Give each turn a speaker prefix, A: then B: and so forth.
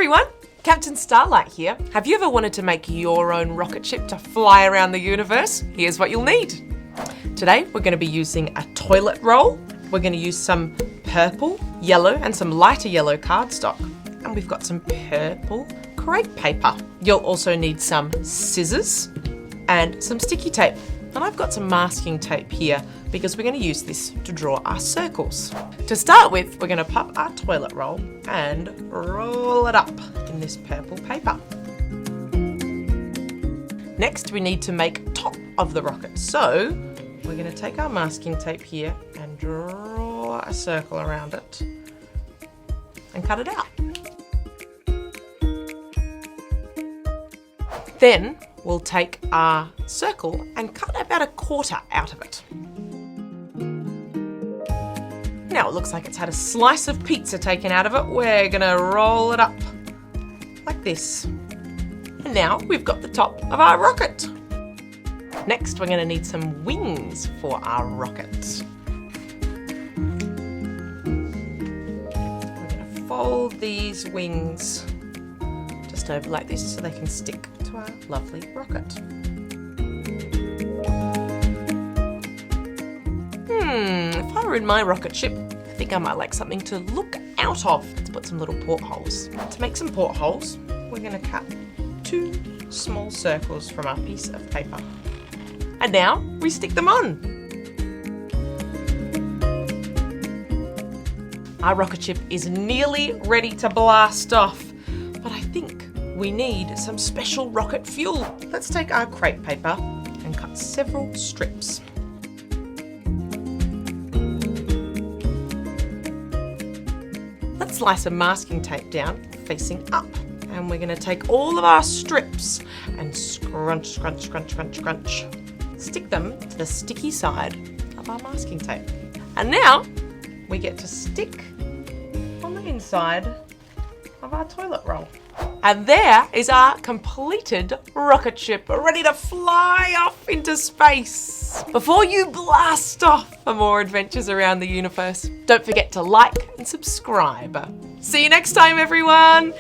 A: everyone, Captain Starlight here. Have you ever wanted to make your own rocket ship to fly around the universe? Here's what you'll need. Today we're going to be using a toilet roll. We're going to use some purple, yellow and some lighter yellow cardstock. And we've got some purple crepe paper. You'll also need some scissors and some sticky tape. And I've got some masking tape here because we're going to use this to draw our circles. To start with, we're going to pop our toilet roll and roll it up in this purple paper. Next, we need to make top of the rocket. So we're going to take our masking tape here and draw a circle around it and cut it out. Then we'll take our circle and cut about a quarter out of it. Now it looks like it's had a slice of pizza taken out of it. We're gonna roll it up like this. And now we've got the top of our rocket. Next, we're gonna need some wings for our rocket. We're gonna fold these wings just over like this so they can stick to our lovely rocket. If I were in my rocket ship, I think I might like something to look out of. Let's put some little portholes. To make some portholes, we're going to cut 2 small circles from our piece of paper. And now we stick them on. Our rocket ship is nearly ready to blast off, but I think we need some special rocket fuel. Let's take our crepe paper and cut several strips. Let's slice some masking tape down facing up. And we're going to take all of our strips and scrunch, scrunch, scrunch, scrunch, scrunch. Stick them to the sticky side of our masking tape. And now we get to stick on the inside of our toilet roll. And there is our completed rocket ship, ready to fly off into space. Before you blast off for more adventures around the universe, don't forget to like and subscribe. See you next time, everyone.